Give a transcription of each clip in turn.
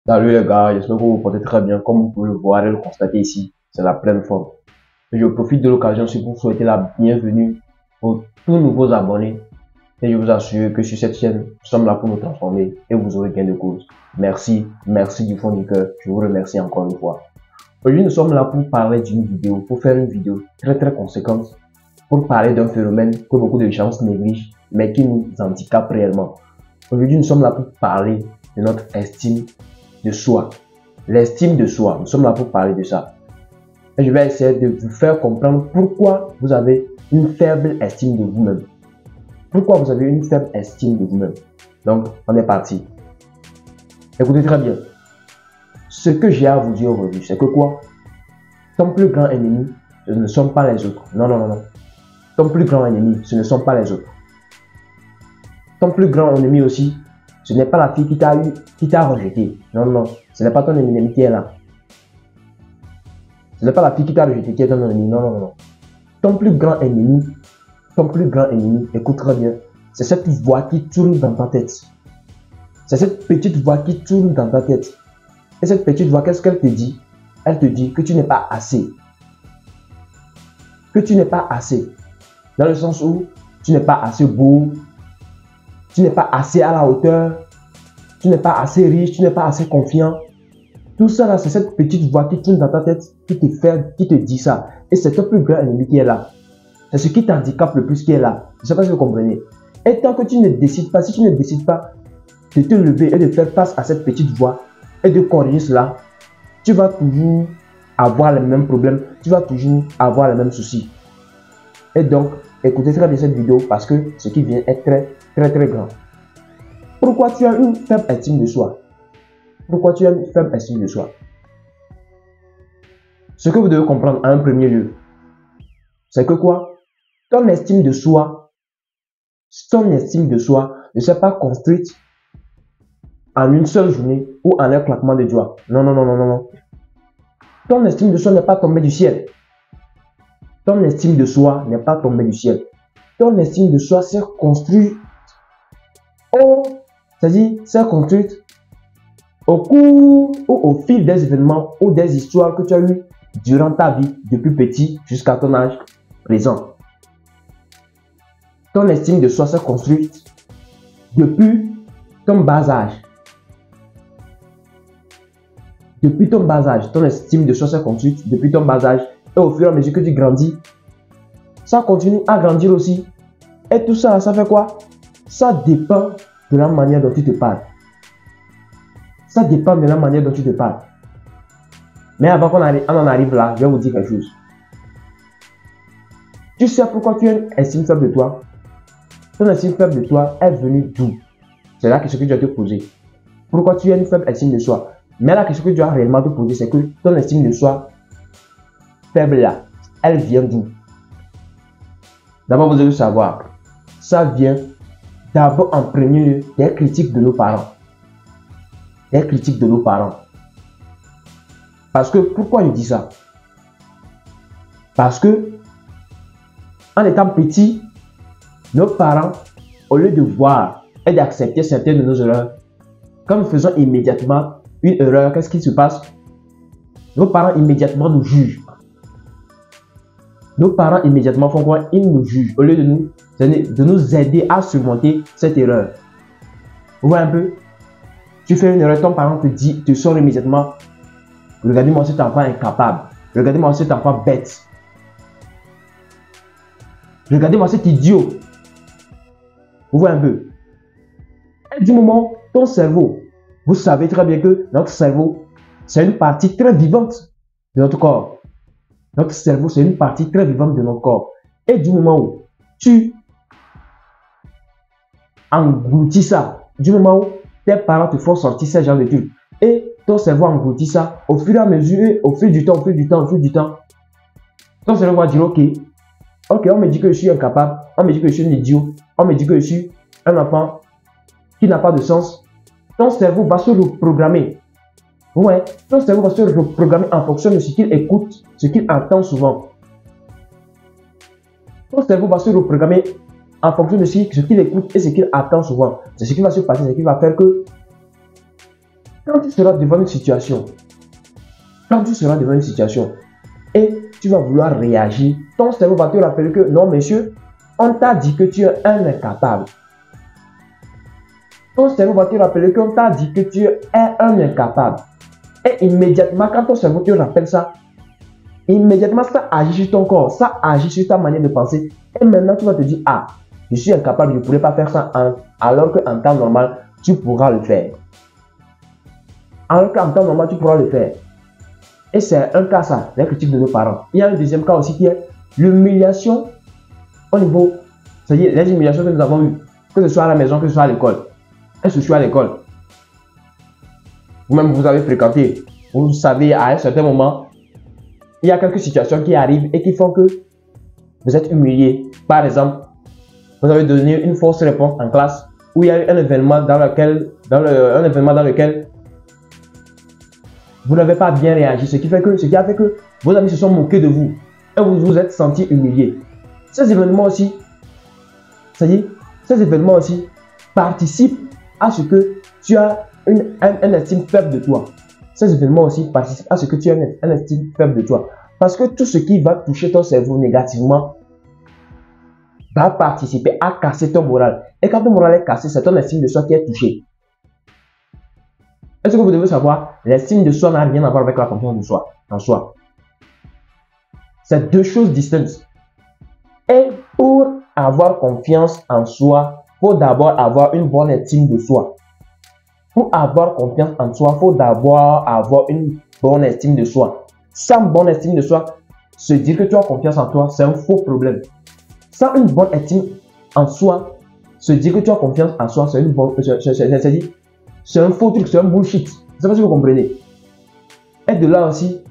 Salut les gars, j'espère que vous vous portez très bien. Comme vous pouvez le voir et le constater ici, c'est la pleine forme. Et je profite de l'occasion aussi pour vous souhaiter la bienvenue aux tous nouveaux abonnés. Et je vous assure que sur cette chaîne, nous sommes là pour nous transformer et vous aurez gain de cause. Merci, merci du fond du cœur. Je vous remercie encore une fois. Aujourd'hui, nous sommes là pour parler d'une vidéo, pour faire une vidéo très conséquente, pour parler d'un phénomène que beaucoup de gens négligent, mais qui nous handicape réellement. Aujourd'hui, nous sommes là pour parler de notre estime de soi. L'estime de soi, nous sommes là pour parler de ça. Et je vais essayer de vous faire comprendre pourquoi vous avez une faible estime de vous-même. Pourquoi vous avez une faible estime de vous-même. Donc, on est parti. Écoutez très bien. Ce que j'ai à vous dire aujourd'hui, c'est que quoi? Ton plus grand ennemi, ce ne sont pas les autres. Non. Ton plus grand ennemi, ce ne sont pas les autres. Ton plus grand ennemi aussi, ce n'est pas la fille qui t'a rejeté. Non. Ce n'est pas ton ennemi qui est là. Ce n'est pas la fille qui t'a rejeté qui est ton ennemi. Non. Ton plus grand ennemi, écoute très bien, c'est cette voix qui tourne dans ta tête. C'est cette petite voix qui tourne dans ta tête. Et cette petite voix, qu'est-ce qu'elle te dit? Elle te dit que tu n'es pas assez. Que tu n'es pas assez. Dans le sens où tu n'es pas assez beau, tu n'es pas assez à la hauteur, tu n'es pas assez riche, tu n'es pas assez confiant. Tout ça là, c'est cette petite voix qui tourne dans ta tête, qui te dit ça. Et c'est ton plus grand ennemi qui est là. C'est ce qui t'handicape le plus qui est là. Je ne sais pas si vous comprenez. Et tant que tu ne décides pas, si tu ne décides pas de te lever et de faire face à cette petite voix et de corriger cela, tu vas toujours avoir les mêmes problèmes, tu vas toujours avoir les mêmes soucis. Et donc, écoutez très bien cette vidéo parce que ce qui vient est très grand. Pourquoi tu as une faible estime de soi? Pourquoi tu as une faible estime de soi? Ce que vous devez comprendre en un premier lieu, c'est que quoi? Ton estime de soi ne s'est pas construite en une seule journée ou en un claquement de doigts. Non. Ton estime de soi n'est pas tombée du ciel. Ton estime de soi n'est pas tombée du ciel. Ton estime de soi s'est construite au cours ou au fil des événements ou des histoires que tu as eues durant ta vie depuis petit jusqu'à ton âge présent. Ton estime de soi s'est construite depuis ton bas âge. Depuis ton bas âge, ton estime de soi s'est construite depuis ton bas âge. Et au fur et à mesure que tu grandis, ça continue à grandir aussi. Et tout ça, ça fait quoi? Ça dépend de la manière dont tu te parles. Ça dépend de la manière dont tu te parles. Mais avant qu'on en arrive là, je vais vous dire quelque chose. Tu sais pourquoi tu as une estime faible de toi? Ton estime faible de toi est venue d'où? C'est la question que tu dois te poser. Pourquoi tu as une faible estime de soi? Mais la question que tu dois réellement te poser, c'est que ton estime de soi faible là, elle vient d'où? D'abord, vous devez savoir, ça vient d'abord en premier lieu des critiques de nos parents. Des critiques de nos parents. Parce que, pourquoi je dis ça? Parce que, en étant petit, nos parents, au lieu de voir et d'accepter certaines de nos erreurs, quand nous faisons immédiatement une erreur, qu'est-ce qui se passe? Nos parents immédiatement nous jugent. Nos parents immédiatement font quoi? Ils nous jugent au lieu de nous aider à surmonter cette erreur. Vous voyez un peu? Tu fais une erreur, ton parent te sort immédiatement. Regardez-moi cet enfant incapable. Regardez-moi cet enfant bête. Regardez-moi cet idiot. Vous voyez un peu? Et du moment, ton cerveau, vous savez très bien que notre cerveau, c'est une partie très vivante de notre corps. Notre cerveau, c'est une partie très vivante de notre corps. Et du moment où tu engloutis ça, du moment où tes parents te font sortir ce genre de trucs, et ton cerveau engloutit ça, au fur et à mesure, au fil du temps, ton cerveau va dire ok, on me dit que je suis incapable, on me dit que je suis un idiot, on me dit que je suis un enfant qui n'a pas de sens. Ton cerveau va se reprogrammer. Ouais, ton cerveau va se reprogrammer en fonction de ce qu'il écoute, ce qu'il entend souvent. Ton cerveau va se reprogrammer en fonction de ce qu'il écoute et ce qu'il attend souvent. C'est ce qui va se passer, c'est ce qui va faire que Quand tu seras devant une situation, et tu vas vouloir réagir, ton cerveau va te rappeler que non, monsieur, on t'a dit que tu es un incapable. Ton cerveau va te rappeler qu'on t'a dit que tu es un incapable. Et immédiatement, quand ton cerveau te rappelle ça, immédiatement, ça agit sur ton corps, ça agit sur ta manière de penser. Et maintenant, tu vas te dire, ah, je suis incapable, je ne pourrais pas faire ça, alors qu'en temps normal, tu pourras le faire. Alors qu'en temps normal, tu pourras le faire. Et c'est un cas, ça, la critique de nos parents. Il y a un deuxième cas aussi qui est l'humiliation au niveau, c'est-à-dire les humiliations que nous avons eues, que ce soit à la maison, que ce soit à l'école. Et ce soit à l'école. Vous-même, vous avez fréquenté, vous savez, à un certain moment, il y a quelques situations qui arrivent et qui font que vous êtes humilié. Par exemple, vous avez donné une fausse réponse en classe, où il y a eu un événement dans lequel vous n'avez pas bien réagi, ce qui a fait que vos amis se sont moqués de vous et vous vous êtes senti humilié. Ces événements aussi, c'est-à-dire, ces événements aussi participent à ce que tu as un estime faible de toi. Ces événements aussi participent à ce que tu as un estime faible de toi. Parce que tout ce qui va toucher ton cerveau négativement va participer à casser ton moral. Et quand ton moral est cassé, c'est ton estime de soi qui est touchée. Est-ce que vous devez savoir, l'estime de soi n'a rien à voir avec la confiance de soi, en soi. C'est deux choses distinctes. Et pour avoir confiance en soi, il faut d'abord avoir une bonne estime de soi. Pour avoir confiance en soi, il faut d'abord avoir une bonne estime de soi. Sans bonne estime de soi, se dire que tu as confiance en toi, c'est un faux problème. Sans une bonne estime en soi, se dire que tu as confiance en soi, c'est c'est un faux truc, c'est un bullshit. Je ne sais pas si vous comprenez. Et de là aussi,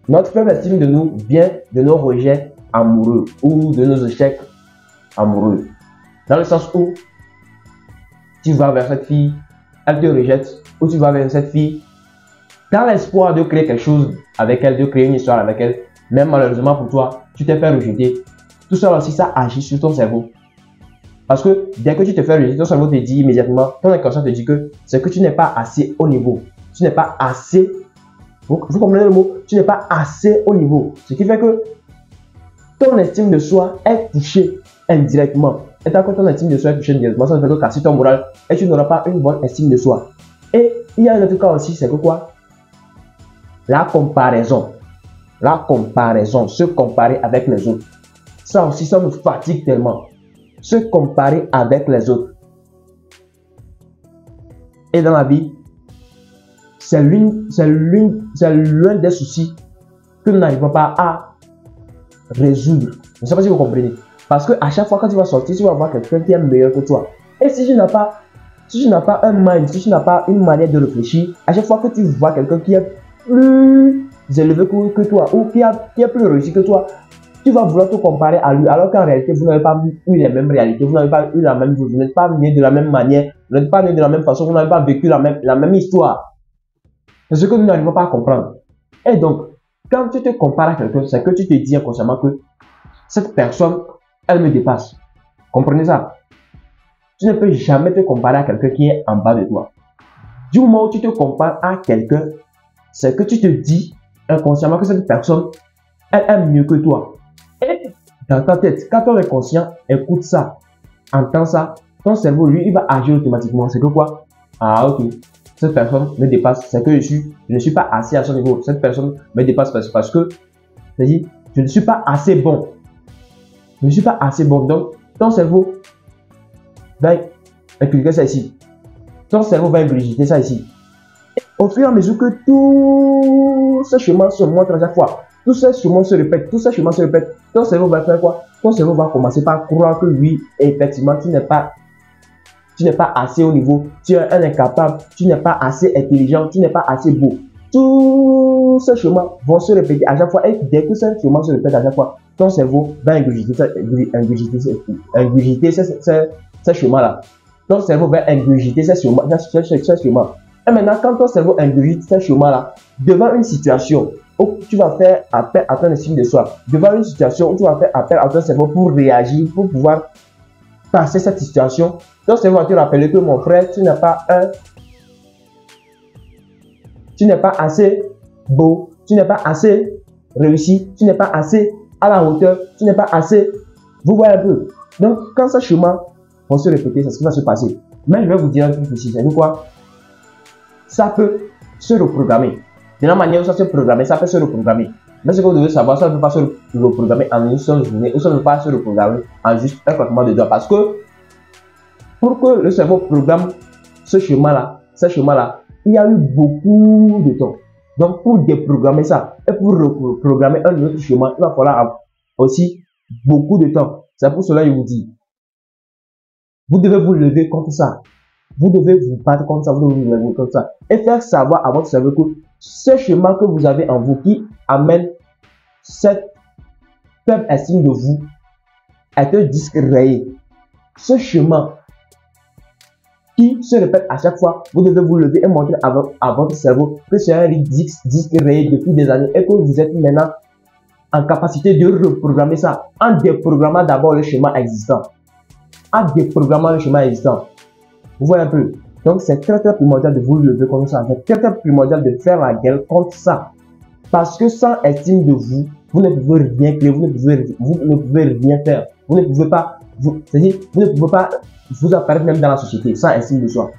notre faible estime de nous vient de nos rejets amoureux ou de nos échecs amoureux. Dans le sens où tu vas vers cette fille, elle te rejette, ou tu vas vers cette fille dans l'espoir de créer quelque chose avec elle, de créer une histoire avec elle, mais malheureusement pour toi, tu t'es fait rejeter. Tout ça aussi, ça agit sur ton cerveau. Parce que dès que tu te fais rejeter, ton cerveau te dit immédiatement, ton inconscient te dit que c'est que tu n'es pas assez au niveau. Tu n'es pas assez, vous comprenez le mot? Tu n'es pas assez au niveau. Ce qui fait que ton estime de soi est touchée indirectement. Et tant que ton estime de soi est touchée indirectement, ça ne fait que casser ton moral et tu n'auras pas une bonne estime de soi. Et il y a un autre cas aussi, c'est que quoi? La comparaison. La comparaison, se comparer avec les autres. Ça aussi, ça me fatigue tellement. Se comparer avec les autres. Et dans la vie, c'est l'un des soucis que nous n'arrivons pas à résoudre. Je ne sais pas si vous comprenez. Parce que à chaque fois que tu vas sortir, tu vas voir quelqu'un qui est meilleur que toi. Et si tu n'as pas un mind, si tu n'as pas une manière de réfléchir, à chaque fois que tu vois quelqu'un qui est plus élevé que toi ou qui est plus réussi que toi, tu vas vouloir te comparer à lui, alors qu'en réalité, vous n'avez pas eu les mêmes réalités, vous n'avez pas eu la même chose, vous n'êtes pas né de la même manière, vous n'êtes pas né de la même façon, vous n'avez pas vécu la même histoire. C'est ce que nous n'arrivons pas à comprendre. Et donc, quand tu te compares à quelqu'un, c'est que tu te dis inconsciemment que cette personne, elle me dépasse. Comprenez ça? Tu ne peux jamais te comparer à quelqu'un qui est en bas de toi. Du moment où tu te compares à quelqu'un, c'est que tu te dis inconsciemment que cette personne, elle est mieux que toi. Et dans ta tête, quand ton inconscient écoute ça, entend ça, ton cerveau, lui, il va agir automatiquement. C'est que quoi? Ah, ok. Cette personne me dépasse. C'est que je ne suis pas assez à son niveau. Cette personne me dépasse parce que, c'est-à-dire, je ne suis pas assez bon. Je ne suis pas assez bon. Donc, ton cerveau va inculquer ça ici. Ton cerveau va ingurgiter ça ici. Et au fur et à mesure que tout ce chemin se montre à chaque fois, tout ce chemin se répète, ton cerveau va faire quoi? Ton cerveau va commencer par croire que oui, effectivement, tu n'es pas assez haut niveau, tu es un incapable, tu n'es pas assez intelligent, tu n'es pas assez beau. Tous ces chemins vont se répéter à chaque fois et dès que ces chemins se répètent à chaque fois, ton cerveau va ingurgiter ces chemins-là. Ton cerveau va ingurgiter ces chemins. Et maintenant, quand ton cerveau ingurgite ces chemins-là, devant une situation où tu vas faire appel à ton estime de soi, devant une situation où tu vas faire appel à ton cerveau pour réagir, pour pouvoir passer cette situation, ton cerveau va te rappeler que mon frère, tu n'es pas tu n'es pas assez beau, tu n'es pas assez réussi, tu n'es pas assez à la hauteur, tu n'es pas assez. Vous voyez un peu. Donc, quand ce chemin va se répéter, c'est ce qui va se passer. Mais je vais vous dire un truc ici, c'est quoi? Ça peut se reprogrammer. De la manière où ça se programme, ça peut se reprogrammer. Mais ce que vous devez savoir, ça ne peut pas se reprogrammer en une seule journée, ou ça ne peut pas se reprogrammer en juste un claquement de doigts. Parce que pour que le cerveau programme ce chemin-là, il y a eu beaucoup de temps. Donc, pour déprogrammer ça et pour reprogrammer un autre chemin, il va falloir aussi beaucoup de temps. C'est pour cela que je vous dis, vous devez vous lever contre ça. Vous devez vous battre contre ça, vous devez vous lever contre ça. Et faire savoir à votre cerveau que ce chemin que vous avez en vous qui amène cette faible estime de vous est un disque rayé. Ce chemin qui se répète à chaque fois, vous devez vous lever et montrer à votre cerveau que c'est un disque rayé depuis des années et que vous êtes maintenant en capacité de reprogrammer ça en déprogrammant d'abord le schéma existant. En déprogrammant le schéma existant. Vous voyez un peu. Donc c'est très primordial de vous lever contre ça. C'est très primordial de faire la guerre contre ça. Parce que sans estime de vous, vous ne pouvez rien créer, vous ne pouvez rien faire. Vous ne pouvez pas, c'est-à-dire, vous ne pouvez pas vous apparaître même dans la société sans estime de soi.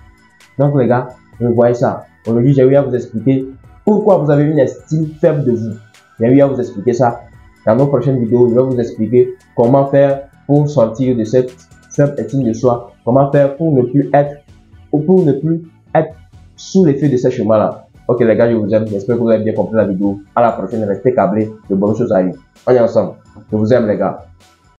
Donc les gars, vous voyez ça. Aujourd'hui, j'ai eu à vous expliquer pourquoi vous avez une estime faible de vous. J'ai eu à vous expliquer ça. Dans nos prochaines vidéos, je vais vous expliquer comment faire pour sortir de cette faible estime de soi. Comment faire pour ne plus être sous l'effet de ce chemin-là. Ok les gars, je vous aime. J'espère que vous avez bien compris la vidéo. À la prochaine, restez câblés. De bonnes choses arrivent. On est ensemble. Je vous aime les gars.